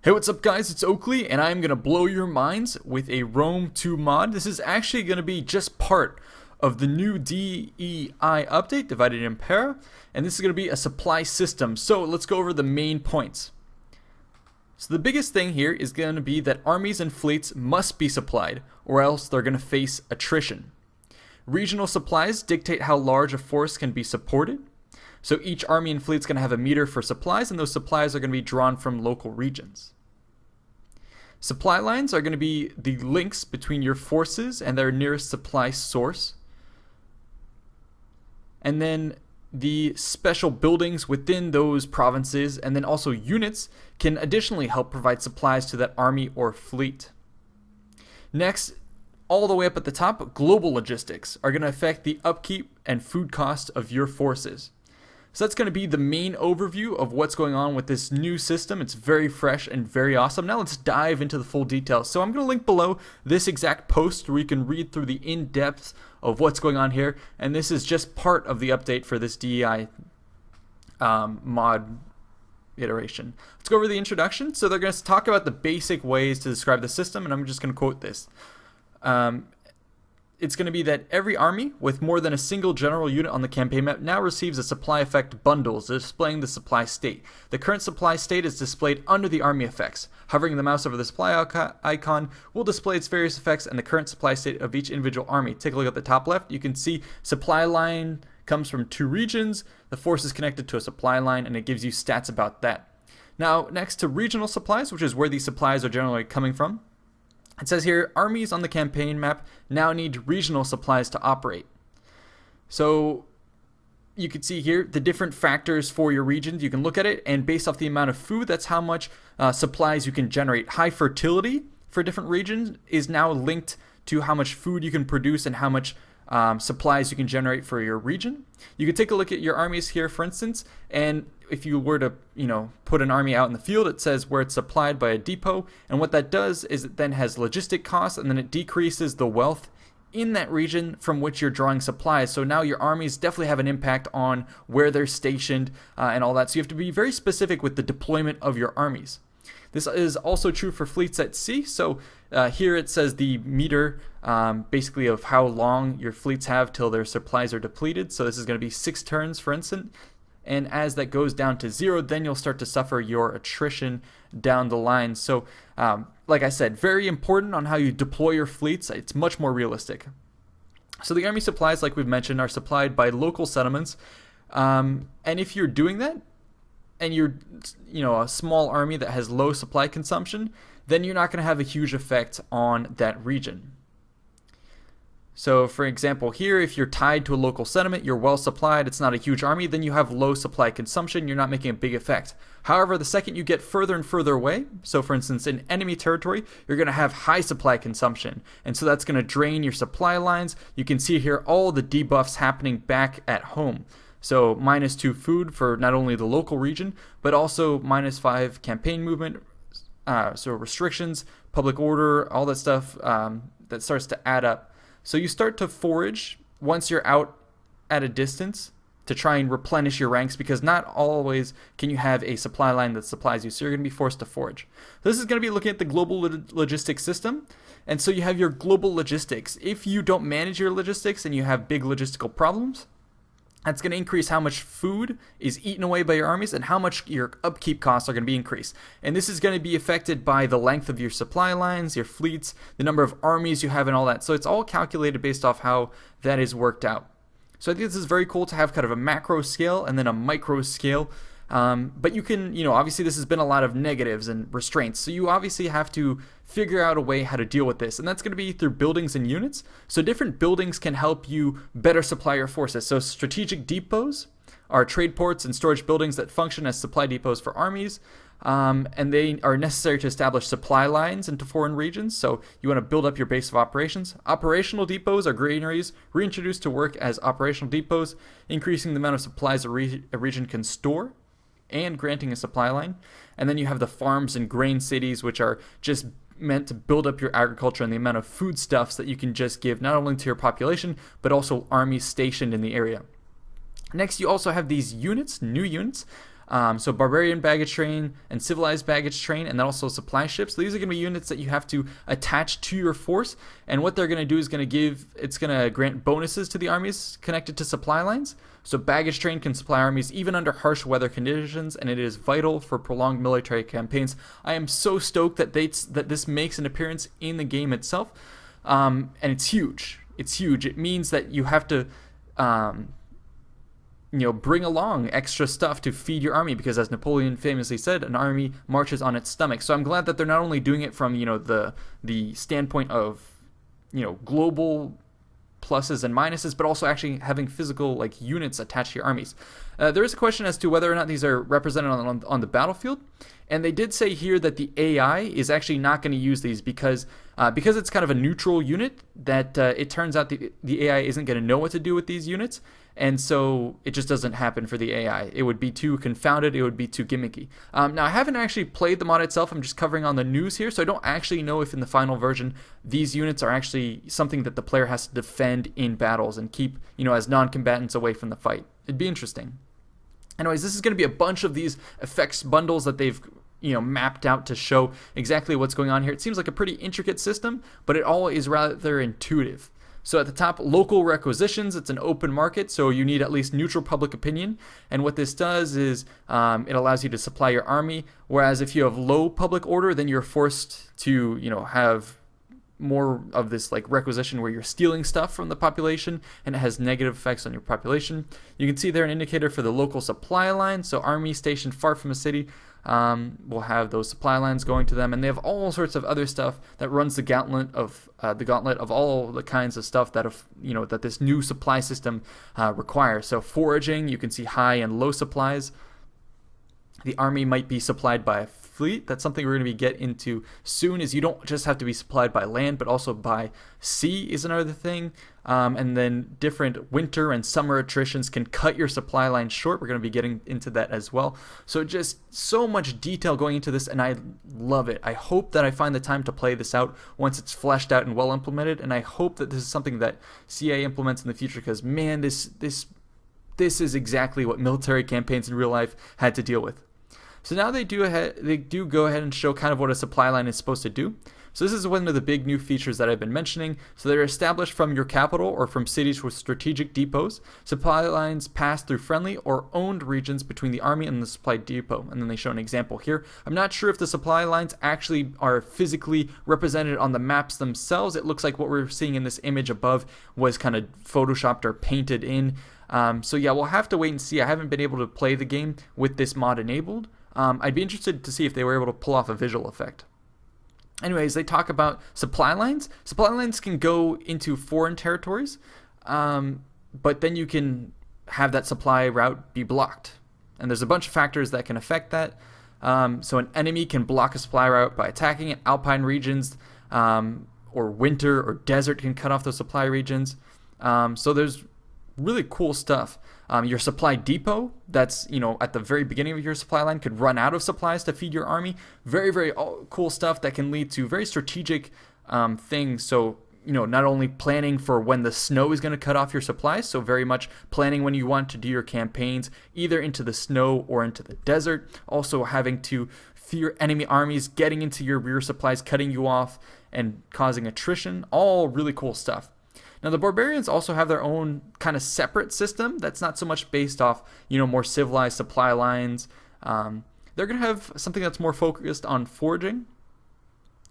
Hey, what's up guys, it's Oakley, and I'm going to blow your minds with a Rome 2 mod. This is actually going to be just part of the new DEI update, Divided Impera, and this is going to be a supply system. So let's go over the main points. So the biggest thing here is going to be that armies and fleets must be supplied, or else they're going to face attrition. Regional supplies dictate how large a force can be supported. So each army and fleet is going to have a meter for supplies, and those supplies are going to be drawn from local regions. Supply lines are going to be the links between your forces and their nearest supply source. And then the special buildings within those provinces and then also units can additionally help provide supplies to that army or fleet. Next, all the way up at the top, global logistics are going to affect the upkeep and food cost of your forces. So that's going to be the main overview of what's going on with this new system. It's very fresh and very awesome. Now let's dive into the full details. So I'm going to link below this exact post where you can read through the in-depth of what's going on here. And this is just part of the update for this DEI mod iteration. Let's go over the introduction. So they're going to talk about the basic ways to describe the system, and I'm just going to quote this. It's going to be that every army with more than a single general unit on the campaign map now receives a supply effect bundles displaying the supply state. The current supply state is displayed under the army effects. Hovering the mouse over the supply icon will display its various effects and the current supply state of each individual army. Take a look at the top left. You can see supply line comes from 2 regions. The force is connected to a supply line, and it gives you stats about that. Now, next to regional supplies, which is where these supplies are generally coming from. It says here, armies on the campaign map now need regional supplies to operate. So you can see here the different factors for your regions. You can look at it, and based off the amount of food, that's how much supplies you can generate. High fertility for different regions is now linked to how much food you can produce and how much supplies you can generate for your region. You can take a look at your armies here, for instance, and if you were to, put an army out in the field, it says where it's supplied by a depot, and what that does is it then has logistic costs, and then it decreases the wealth in that region from which you're drawing supplies. So now your armies definitely have an impact on where they're stationed and all that. So you have to be very specific with the deployment of your armies. This is also true for fleets at sea. So here it says the meter basically of how long your fleets have till their supplies are depleted. So this is going to be 6 turns, for instance. And as that goes down to 0, then you'll start to suffer your attrition down the line. So like I said, very important on how you deploy your fleets. It's much more realistic. So the army supplies, like we've mentioned, are supplied by local settlements. And if you're doing that, and you're a small army that has low supply consumption, then you're not going to have a huge effect on that region. So for example here, if you're tied to a local settlement, you're well supplied, it's not a huge army, then you have low supply consumption, you're not making a big effect. However, the second you get further and further away, so for instance in enemy territory, you're going to have high supply consumption, and so that's going to drain your supply lines. You can see here all the debuffs happening back at home. So -2 food for not only the local region, but also -5 campaign movement, so restrictions, public order, all that stuff that starts to add up. So you start to forage once you're out at a distance to try and replenish your ranks, because not always can you have a supply line that supplies you, so you're going to be forced to forage. This is going to be looking at the global logistics system, and so you have your global logistics. If you don't manage your logistics and you have big logistical problems, that's going to increase how much food is eaten away by your armies and how much your upkeep costs are going to be increased. And this is going to be affected by the length of your supply lines, your fleets, the number of armies you have, and all that. So it's all calculated based off how that is worked out. So I think this is very cool to have kind of a macro scale and then a micro scale. But you can, obviously this has been a lot of negatives and restraints. So you obviously have to figure out a way how to deal with this. And that's going to be through buildings and units. So different buildings can help you better supply your forces. So strategic depots are trade ports and storage buildings that function as supply depots for armies. And they are necessary to establish supply lines into foreign regions. So you want to build up your base of operations. Operational depots are granaries reintroduced to work as operational depots, increasing the amount of supplies a region can store and granting a supply line. And then you have the farms and grain cities, which are just meant to build up your agriculture and the amount of foodstuffs that you can just give not only to your population, but also armies stationed in the area. Next, you also have these units, new units. So barbarian baggage train and civilized baggage train, and then also supply ships. These are going to be units that you have to attach to your force, and what they're going to do is going to grant bonuses to the armies connected to supply lines. So baggage train can supply armies even under harsh weather conditions, and it is vital for prolonged military campaigns. I am so stoked that this makes an appearance in the game itself, and it's huge. It's huge. It means that you have to bring along extra stuff to feed your army, because as Napoleon famously said, an army marches on its stomach. So I'm glad that they're not only doing it from the standpoint of global pluses and minuses, but also actually having physical units attached to your armies. There is a question as to whether or not these are represented on the battlefield, and they did say here that the AI is actually not going to use these because it's kind of a neutral unit, that it turns out the AI isn't going to know what to do with these units, and so it just doesn't happen for the AI. It would be too confounded, it would be too gimmicky. Now, I haven't actually played the mod itself, I'm just covering on the news here, so I don't actually know if in the final version these units are actually something that the player has to defend in battles and keep, as non-combatants away from the fight. It'd be interesting. Anyways, this is going to be a bunch of these effects bundles that they've mapped out to show exactly what's going on here. It seems like a pretty intricate system, but it all is rather intuitive. So at the top, local requisitions, it's an open market, so you need at least neutral public opinion. And what this does is it allows you to supply your army, whereas if you have low public order, then you're forced to have more of this requisition where you're stealing stuff from the population, and it has negative effects on your population. You can see there an indicator for the local supply line. So army stationed far from a city will have those supply lines going to them, and they have all sorts of other stuff that runs the gauntlet of all the kinds of stuff that that this new supply system requires. So foraging, you can see high and low supplies. The army might be supplied by a fleet. That's something we're going to get into soon, is you don't just have to be supplied by land, but also by sea is another thing. And then different winter and summer attritions can cut your supply line short. We're going to be getting into that as well. So just so much detail going into this, and I love it. I hope that I find the time to play this out once it's fleshed out and well implemented, and I hope that this is something that CA implements in the future, because man, this is exactly what military campaigns in real life had to deal with. So now they do go ahead and show kind of what a supply line is supposed to do. So this is one of the big new features that I've been mentioning. So they're established from your capital or from cities with strategic depots. Supply lines pass through friendly or owned regions between the army and the supply depot. And then they show an example here. I'm not sure if the supply lines actually are physically represented on the maps themselves. It looks like what we're seeing in this image above was kind of photoshopped or painted in. So yeah, we'll have to wait and see. I haven't been able to play the game with this mod enabled. I'd be interested to see if they were able to pull off a visual effect. Anyways, they talk about supply lines. Supply lines can go into foreign territories, but then you can have that supply route be blocked. And there's a bunch of factors that can affect that. So an enemy can block a supply route by attacking it. Alpine regions or winter or desert can cut off those supply regions. So there's really cool stuff. Your supply depot, that's at the very beginning of your supply line, could run out of supplies to feed your army. Very, very cool stuff that can lead to very strategic things. So not only planning for when the snow is going to cut off your supplies, so very much planning when you want to do your campaigns either into the snow or into the desert. Also having to fear enemy armies getting into your rear supplies, cutting you off and causing attrition. All really cool stuff. Now, the barbarians also have their own kind of separate system that's not so much based off, more civilized supply lines. They're going to have something that's more focused on foraging.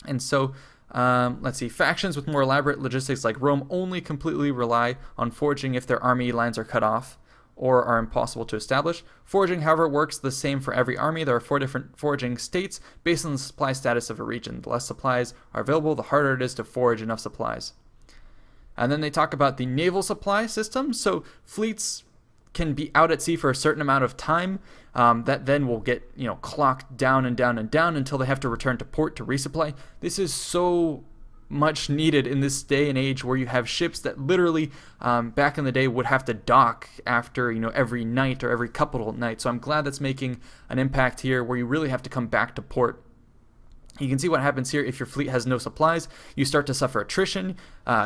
And so, let's see, factions with more elaborate logistics like Rome only completely rely on foraging if their army lines are cut off or are impossible to establish. Foraging, however, works the same for every army. There are 4 different foraging states based on the supply status of a region. The less supplies are available, the harder it is to forage enough supplies. And then they talk about the naval supply system. So fleets can be out at sea for a certain amount of time that then will get clocked down and down and down until they have to return to port to resupply. This is so much needed in this day and age where you have ships that literally back in the day would have to dock after every night or every couple of nights. So I'm glad that's making an impact here where you really have to come back to port. You can see what happens here if your fleet has no supplies. You start to suffer attrition,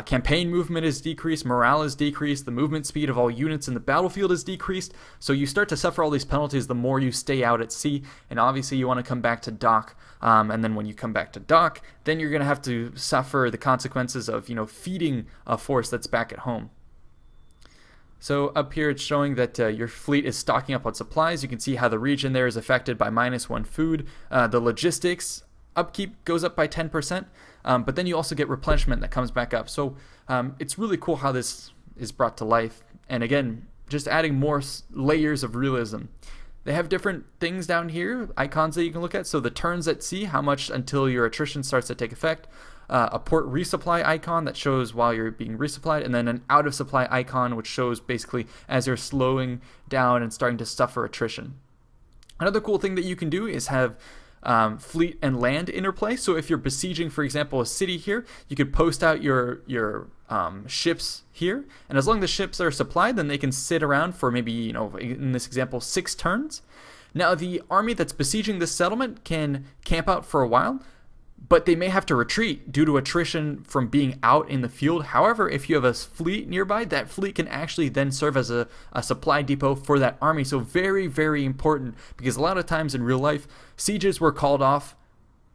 campaign movement is decreased, morale is decreased, the movement speed of all units in the battlefield is decreased. So you start to suffer all these penalties the more you stay out at sea, and obviously you want to come back to dock. And then when you come back to dock, then you're going to have to suffer the consequences of, feeding a force that's back at home. So up here it's showing that your fleet is stocking up on supplies. You can see how the region there is affected by -1 food. The logistics upkeep goes up by 10%, but then you also get replenishment that comes back up. So it's really cool how this is brought to life. And again, just adding more layers of realism. They have different things down here, icons that you can look at. So the turns at sea, how much until your attrition starts to take effect. A port resupply icon that shows while you're being resupplied, and then an out of supply icon which shows basically as you're slowing down and starting to suffer attrition. Another cool thing that you can do is have fleet and land interplay. So if you're besieging, for example, a city here, you could post out your ships here, and as long as the ships are supplied, then they can sit around for maybe, in this example, 6 turns. Now the army that's besieging this settlement can camp out for a while, but they may have to retreat due to attrition from being out in the field. However, if you have a fleet nearby, that fleet can actually then serve as a supply depot for that army. So very, very important, because a lot of times in real life, sieges were called off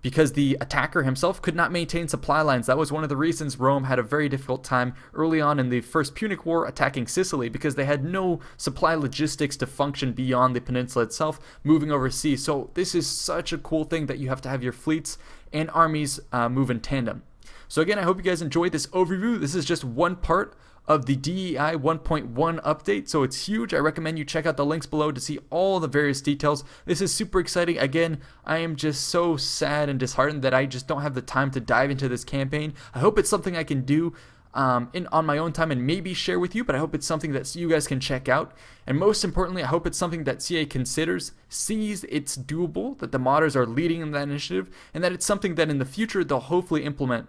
because the attacker himself could not maintain supply lines. That was one of the reasons Rome had a very difficult time early on in the First Punic War attacking Sicily, because they had no supply logistics to function beyond the peninsula itself, moving overseas. So this is such a cool thing that you have to have your fleets and armies move in tandem. So again, I hope you guys enjoyed this overview. This is just one part of the DEI 1.1 update, so it's huge. I recommend you check out the links below to see all the various details. This is super exciting. Again, I am just so sad and disheartened that I just don't have the time to dive into this campaign. I hope it's something I can do on my own time and maybe share with you, but I hope it's something that you guys can check out. And most importantly, I hope it's something that CA considers, sees it's doable, that the modders are leading in that initiative, and that it's something that in the future they'll hopefully implement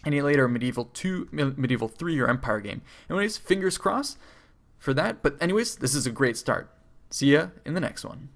any later Medieval 2, Medieval 3, or Empire game. Anyways, fingers crossed for that. But anyways, this is a great start. See ya in the next one.